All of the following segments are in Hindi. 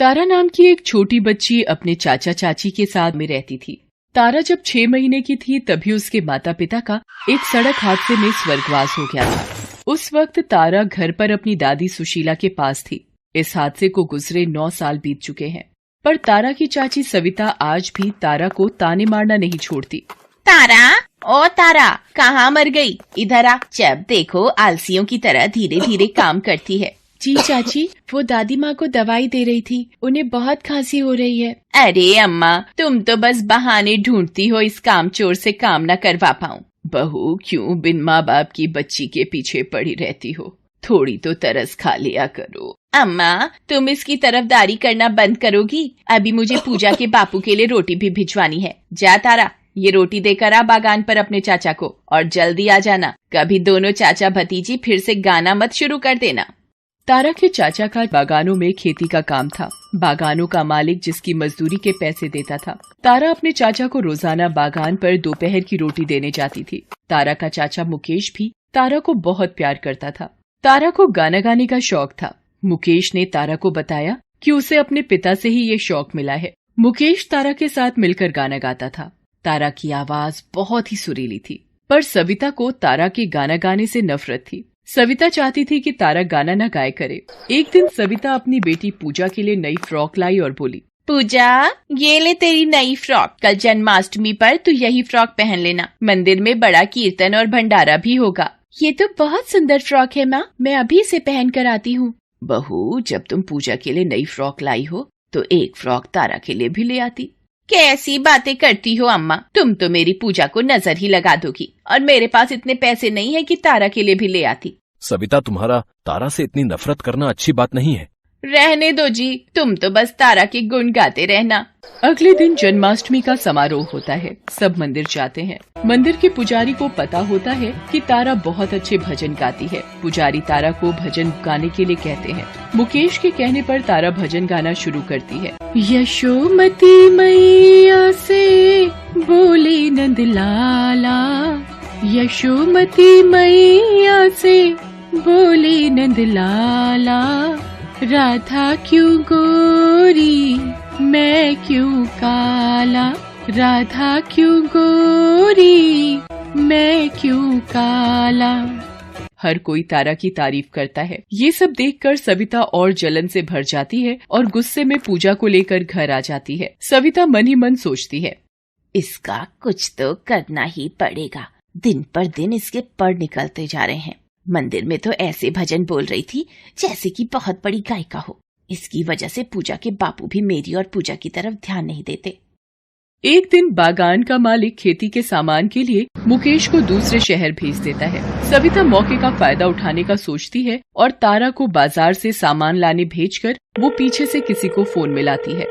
तारा नाम की एक छोटी बच्ची अपने चाचा चाची के साथ में रहती थी। तारा जब 6 महीने की थी तभी उसके माता पिता का एक सड़क हादसे में स्वर्गवास हो गया था। उस वक्त तारा घर पर अपनी दादी सुशीला के पास थी। इस हादसे को गुजरे 9 साल बीत चुके हैं, पर तारा की चाची सविता आज भी तारा को ताने मारना नहीं छोड़ती। तारा, ओ तारा, कहाँ मर गई? इधर आ। जब देखो आलसियों की तरह धीरे धीरे काम करती है। जी चाची, वो दादी माँ को दवाई दे रही थी, उन्हें बहुत खांसी हो रही है। अरे अम्मा, तुम तो बस बहाने ढूंढती हो इस कामचोर से काम न करवा पाऊं। बहू, क्यों बिन माँ बाप की बच्ची के पीछे पड़ी रहती हो? थोड़ी तो तरस खा लिया करो। अम्मा, तुम इसकी तरफदारी करना बंद करोगी? अभी मुझे पूजा के बापू के लिए रोटी भी भिजवानी है। जा तारा, ये रोटी देकर आ बागान पर अपने चाचा को, और जल्दी आ जाना। कभी दोनों चाचा भतीजी फिर से गाना मत शुरू कर देना। तारा के चाचा का बागानों में खेती का काम था। बागानों का मालिक जिसकी मजदूरी के पैसे देता था। तारा अपने चाचा को रोजाना बागान पर दोपहर की रोटी देने जाती थी। तारा का चाचा मुकेश भी तारा को बहुत प्यार करता था। तारा को गाना गाने का शौक था। मुकेश ने तारा को बताया कि उसे अपने पिता से ही ये शौक मिला है। मुकेश तारा के साथ मिलकर गाना गाता था। तारा की आवाज बहुत ही सुरीली थी, पर सविता को तारा के गाना गाने से नफरत थी। सविता चाहती थी कि तारा गाना न गाया करे। एक दिन सविता अपनी बेटी पूजा के लिए नई फ्रॉक लाई और बोली, पूजा, ये ले तेरी नई फ्रॉक। कल जन्माष्टमी पर तू यही फ्रॉक पहन लेना। मंदिर में बड़ा कीर्तन और भंडारा भी होगा। ये तो बहुत सुंदर फ्रॉक है माँ, मैं अभी इसे पहन कर आती हूँ। बहू, जब तुम पूजा के लिए नई फ्रॉक लाई हो तो एक फ्रॉक तारा के लिए भी ले आती। कैसी बातें करती हो अम्मा, तुम तो मेरी पूजा को नजर ही लगा दोगी, और मेरे पास इतने पैसे नहीं है कि तारा के लिए भी ले आती। सविता, तुम्हारा तारा से इतनी नफरत करना अच्छी बात नहीं है। रहने दो जी, तुम तो बस तारा के गुण गाते रहना। अगले दिन जन्माष्टमी का समारोह होता है। सब मंदिर जाते हैं। मंदिर के पुजारी को पता होता है कि तारा बहुत अच्छे भजन गाती है। पुजारी तारा को भजन गाने के लिए कहते हैं। मुकेश के कहने पर तारा भजन गाना शुरू करती है। यशोमती मैया से बोले नंद लाला, यशोमती मैया से बोले नंद लाला, राधा क्यों गोरी मैं क्यों काला, राधा क्यों गोरी मैं क्यों काला। हर कोई तारा की तारीफ करता है। ये सब देखकर सविता और जलन से भर जाती है और गुस्से में पूजा को लेकर घर आ जाती है। सविता मन ही मन सोचती है, इसका कुछ तो करना ही पड़ेगा। दिन पर दिन इसके पढ़ निकलते जा रहे हैं। मंदिर में तो ऐसे भजन बोल रही थी जैसे कि बहुत बड़ी गायिका हो। इसकी वजह से पूजा के बापू भी मेरी और पूजा की तरफ ध्यान नहीं देते। एक दिन बागान का मालिक खेती के सामान के लिए मुकेश को दूसरे शहर भेज देता है। सविता मौके का फायदा उठाने का सोचती है और तारा को बाजार से सामान लाने भेजकर वो पीछे से किसी को फोन मिलाती है।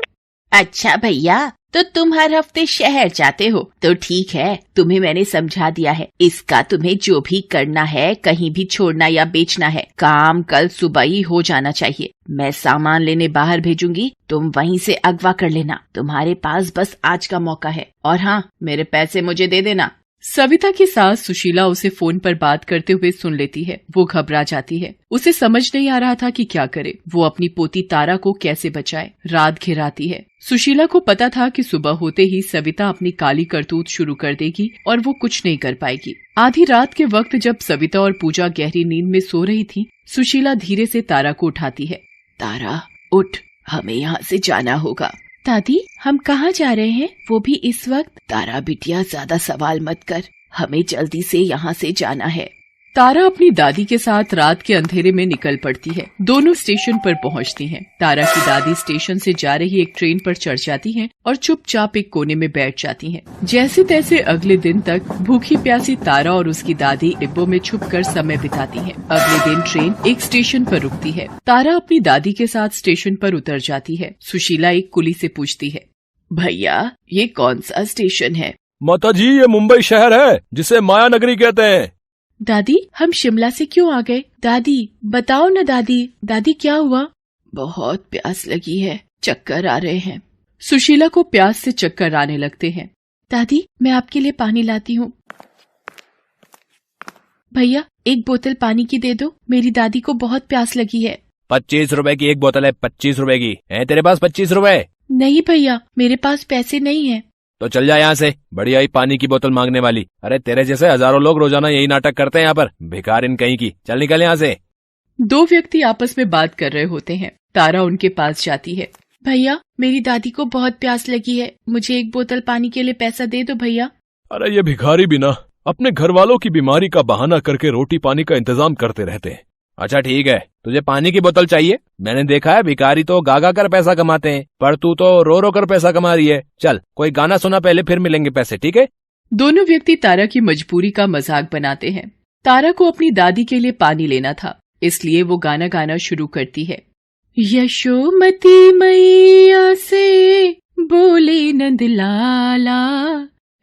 अच्छा भैया, तो तुम हर हफ्ते शहर जाते हो तो ठीक है, तुम्हें मैंने समझा दिया है। इसका तुम्हें जो भी करना है, कहीं भी छोड़ना या बेचना है, काम कल सुबह ही हो जाना चाहिए। मैं सामान लेने बाहर भेजूंगी, तुम वहीं से अगवा कर लेना। तुम्हारे पास बस आज का मौका है, और हाँ, मेरे पैसे मुझे दे देना। सविता की सास सुशीला उसे फोन पर बात करते हुए सुन लेती है। वो घबरा जाती है। उसे समझ नहीं आ रहा था कि क्या करे। वो अपनी पोती तारा को कैसे बचाए। रात घिर आती है। सुशीला को पता था कि सुबह होते ही सविता अपनी काली करतूत शुरू कर देगी और वो कुछ नहीं कर पाएगी। आधी रात के वक्त जब सविता और पूजा गहरी नींद में सो रही थी, सुशीला धीरे से तारा को उठाती है। तारा, उठ, हमें यहाँ से जाना होगा। दादी, हम कहाँ जा रहे हैं, वो भी इस वक्त? तारा बिटिया, ज्यादा सवाल मत कर, हमें जल्दी से यहाँ से जाना है। तारा अपनी दादी के साथ रात के अंधेरे में निकल पड़ती है। दोनों स्टेशन पर पहुँचती हैं। तारा की दादी स्टेशन से जा रही एक ट्रेन पर चढ़ जाती हैं और चुपचाप एक कोने में बैठ जाती हैं। जैसे तैसे अगले दिन तक भूखी प्यासी तारा और उसकी दादी डिब्बों में छुपकर समय बिताती हैं। अगले दिन ट्रेन एक स्टेशन पर रुकती है। तारा अपनी दादी के साथ स्टेशन पर उतर जाती है। सुशीला एक कुली से पूछती है, भैया, ये कौन सा स्टेशन है? माताजी, ये मुंबई शहर है जिसे माया नगरी कहते हैं। दादी, हम शिमला से क्यों आ गए? दादी, बताओ न दादी, दादी क्या हुआ? बहुत प्यास लगी है, चक्कर आ रहे हैं। सुशीला को प्यास से चक्कर आने लगते हैं। दादी, मैं आपके लिए पानी लाती हूँ। भैया, एक बोतल पानी की दे दो, मेरी दादी को बहुत प्यास लगी है। 25 रुपए की एक बोतल है, 25 रुपए की है तेरे पास 25 रुपए? नहीं भैया, मेरे पास पैसे नहीं है। तो चल जा यहाँ से, बढ़िया ही पानी की बोतल मांगने वाली। अरे तेरे जैसे हजारों लोग रोजाना यही नाटक करते हैं यहाँ पर, भिखार इन कहीं की। चल निकल यहाँ से। दो व्यक्ति आपस में बात कर रहे होते हैं। तारा उनके पास जाती है। भैया, मेरी दादी को बहुत प्यास लगी है, मुझे एक बोतल पानी के लिए पैसा दे दो भैया। अरे ये भिखारी भी ना अपने घर वालों की बीमारी का बहाना करके रोटी पानी का इंतजाम करते रहते हैं। अच्छा ठीक है, तुझे पानी की बोतल चाहिए? मैंने देखा है भिखारी तो गागा कर पैसा कमाते हैं, पर तू तो रो रो कर पैसा कमा रही है। चल कोई गाना सुना पहले, फिर मिलेंगे पैसे, ठीक है? दोनों व्यक्ति तारा की मजबूरी का मजाक बनाते हैं। तारा को अपनी दादी के लिए पानी लेना था, इसलिए वो गाना गाना शुरू करती है। यशोमती मैया से बोले नंद लाला,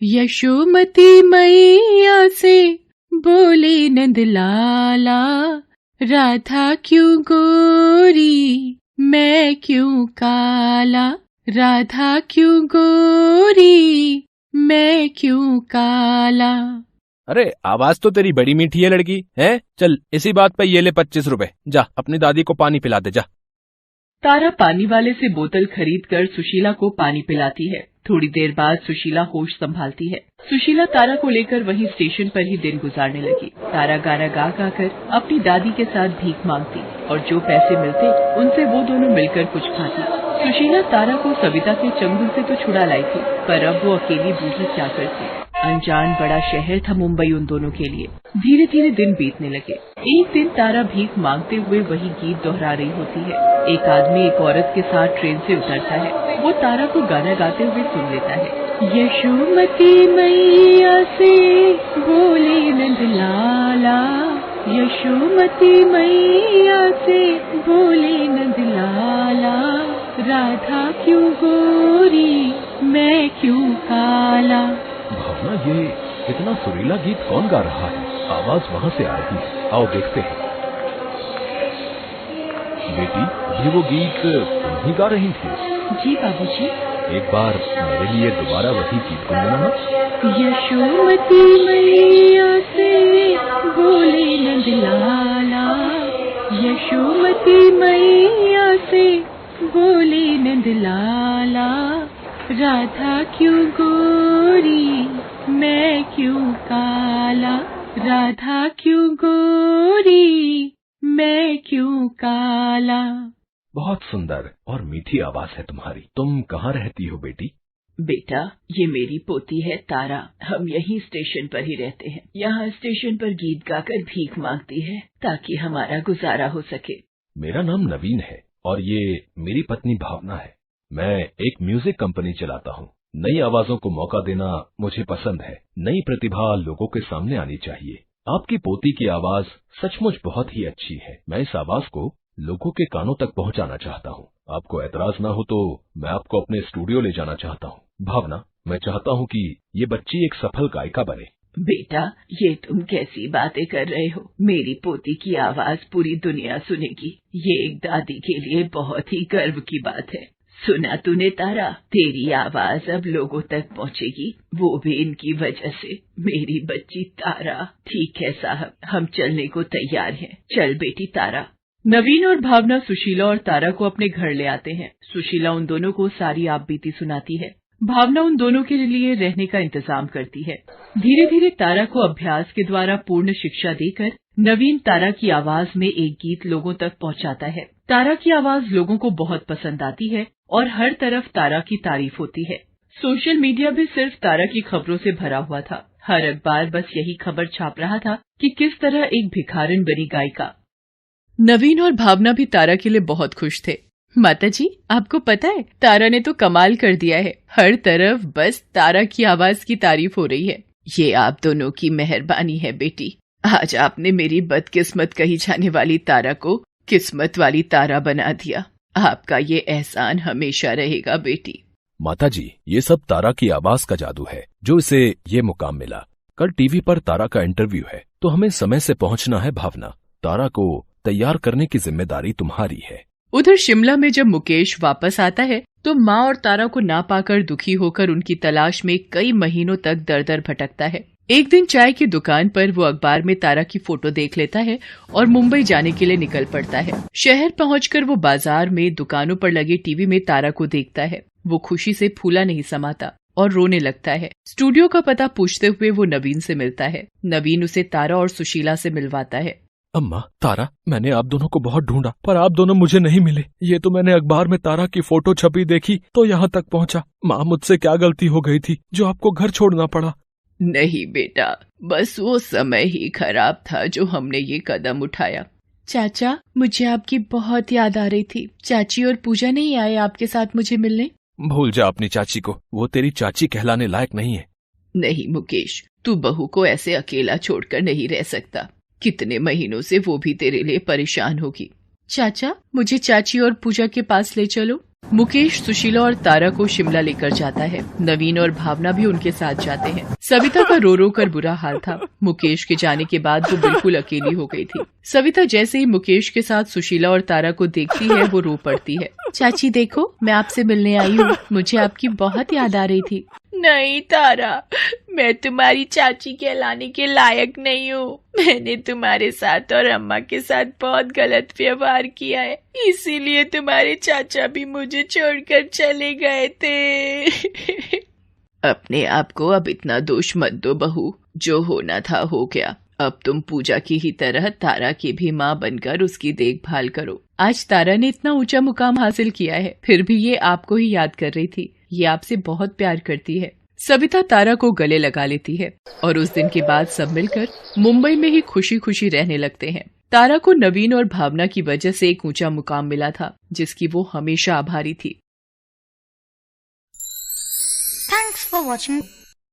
यशोमती मैया से बोले नंद लाला, राधा क्यों गोरी मैं क्यों काला, राधा क्यों गोरी मैं क्यों काला। अरे आवाज तो तेरी बड़ी मीठी है लड़की, है? चल इसी बात पे ये ले 25 रुपए, जा अपनी दादी को पानी पिला दे जा। तारा पानी वाले से बोतल खरीदकर सुशीला को पानी पिलाती है। थोड़ी देर बाद सुशीला होश संभालती है। सुशीला तारा को लेकर वहीं स्टेशन पर ही दिन गुजारने लगी। तारा गाना गा गा कर अपनी दादी के साथ भीख मांगती और जो पैसे मिलते उनसे वो दोनों मिलकर कुछ खाती। सुशीला तारा को सविता के चंगुल से तो छुड़ा लाई थी, पर अब वो अकेली बूढ़ी क्या करती। अनजान बड़ा शहर था मुंबई उन दोनों के लिए। धीरे धीरे दिन बीतने लगे। एक दिन तारा भीख मांगते हुए वही गीत दोहरा रही होती है। एक आदमी एक औरत के साथ ट्रेन से उतरता है। वो तारा को गाना गाते हुए सुन लेता है। यशोमती मैया से बोले नंद लाला, यशोमती मैया से बोले नंद लाला, राधा क्यों गोरी मैं क्यों काला। भावना, ये इतना सुरीला गीत कौन गा रहा है? आवाज वहाँ से आ रही है, आओ देखते हैं। बेटी, ये वो गीत तुम ही गा रही थी? जी बाबूजी। एक बार मेरे लिए दोबारा वही गीत गुनगुनाना। यशोमती मैया से बोले नंद लाला, यशोमती मैया से बोले नंद लाला, राधा क्यों गोरी मैं क्यों काला, राधा क्यों गोरी मैं क्यों काला। बहुत सुंदर और मीठी आवाज है तुम्हारी। तुम कहाँ रहती हो बेटी? बेटा, ये मेरी पोती है तारा। हम यहीं स्टेशन पर ही रहते हैं। यहाँ स्टेशन पर गीत गाकर भीख मांगती है ताकि हमारा गुजारा हो सके। मेरा नाम नवीन है और ये मेरी पत्नी भावना है। मैं एक म्यूजिक कंपनी चलाता हूँ। नई आवाजों को मौका देना मुझे पसंद है। नई प्रतिभा लोगों के सामने आनी चाहिए। आपकी पोती की आवाज सचमुच बहुत ही अच्छी है। मैं इस आवाज को लोगों के कानों तक पहुंचाना चाहता हूं। आपको ऐतराज ना हो तो मैं आपको अपने स्टूडियो ले जाना चाहता हूं। भावना, मैं चाहता हूं कि ये बच्ची एक सफल गायिका बने। बेटा, ये तुम कैसी बातें कर रहे हो? मेरी पोती की आवाज पूरी दुनिया सुनेगी। ये एक दादी के लिए बहुत ही गर्व की बात है। सुना तूने तारा, तेरी आवाज अब लोगों तक पहुंचेगी, वो भी इनकी वजह से। मेरी बच्ची तारा। ठीक है साहब, हम चलने को तैयार हैं। चल बेटी तारा। नवीन और भावना सुशीला और तारा को अपने घर ले आते हैं। सुशीला उन दोनों को सारी आपबीती सुनाती है। भावना उन दोनों के लिए रहने का इंतजाम करती है। धीरे धीरे तारा को अभ्यास के द्वारा पूर्ण शिक्षा देकर नवीन तारा की आवाज में एक गीत लोगों तक पहुंचाता है। तारा की आवाज लोगों को बहुत पसंद आती है और हर तरफ तारा की तारीफ होती है। सोशल मीडिया भी सिर्फ तारा की खबरों से भरा हुआ था। हर अखबार बस यही खबर छाप रहा था कि किस तरह एक भिखारन बनी गायिका। नवीन और भावना भी तारा के लिए बहुत खुश थे। माताजी, आपको पता है तारा ने तो कमाल कर दिया है। हर तरफ बस तारा की आवाज की तारीफ हो रही है। ये आप दोनों की मेहरबानी है बेटी। आज आपने मेरी बदकिस्मत कही जाने वाली तारा को किस्मत वाली तारा बना दिया। आपका ये एहसान हमेशा रहेगा बेटी। माताजी, ये सब तारा की आवाज का जादू है जो इसे ये मुकाम मिला। कल टीवी पर तारा का इंटरव्यू है तो हमें समय से पहुंचना है। भावना, तारा को तैयार करने की जिम्मेदारी तुम्हारी है। उधर शिमला में जब मुकेश वापस आता है तो माँ और तारा को ना पाकर दुखी होकर उनकी तलाश में कई महीनों तक दर दर भटकता है। एक दिन चाय की दुकान पर वो अखबार में तारा की फोटो देख लेता है और मुंबई जाने के लिए निकल पड़ता है। शहर पहुंचकर वो बाजार में दुकानों पर लगे टीवी में तारा को देखता है। वो खुशी से फूला नहीं समाता और रोने लगता है। स्टूडियो का पता पूछते हुए वो नवीन से मिलता है। नवीन उसे तारा और सुशीला से मिलवाता है। अम्मा, तारा, मैंने आप दोनों को बहुत ढूंढा पर आप दोनों मुझे नहीं मिले। ये तो मैंने अखबार में तारा की फोटो छपी देखी तो यहाँ तक पहुँचा। माँ, मुझसे क्या गलती हो गई थी जो आपको घर छोड़ना पड़ा? नहीं बेटा, बस वो समय ही खराब था जो हमने ये कदम उठाया। चाचा, मुझे आपकी बहुत याद आ रही थी। चाची और पूजा नहीं आए आपके साथ मुझे मिलने? भूल जा अपनी चाची को, वो तेरी चाची कहलाने लायक नहीं है। नहीं मुकेश, तू बहू को ऐसे अकेला छोड़कर नहीं रह सकता। कितने महीनों से वो भी तेरे लिए परेशान होगी। चाचा, मुझे चाची और पूजा के पास ले चलो। मुकेश सुशीला और तारा को शिमला लेकर जाता है। नवीन और भावना भी उनके साथ जाते हैं। सविता का रो रो कर बुरा हाल था। मुकेश के जाने के बाद वो बिल्कुल अकेली हो गई थी। सविता जैसे ही मुकेश के साथ सुशीला और तारा को देखती है वो रो पड़ती है। चाची देखो, मैं आपसे मिलने आई हूँ। मुझे आपकी बहुत याद आ रही थी। नहीं तारा, मैं तुम्हारी चाची कहलाने के लायक नहीं हूँ। मैंने तुम्हारे साथ और अम्मा के साथ बहुत गलत व्यवहार किया है, इसीलिए तुम्हारे चाचा भी मुझे छोड़कर चले गए थे। अपने आप को अब इतना दोष मत दो बहू, जो होना था हो गया। अब तुम पूजा की ही तरह तारा की भी माँ बनकर उसकी देखभाल करो। आज तारा ने इतना ऊंचा मुकाम हासिल किया है, फिर भी ये आपको ही याद कर रही थी। ये आपसे बहुत प्यार करती है। सविता तारा को गले लगा लेती है और उस दिन के बाद सब मिलकर मुंबई में ही खुशी खुशी रहने लगते हैं। तारा को नवीन और भावना की वजह से एक ऊंचा मुकाम मिला था, जिसकी वो हमेशा आभारी थी। Thanks for watching.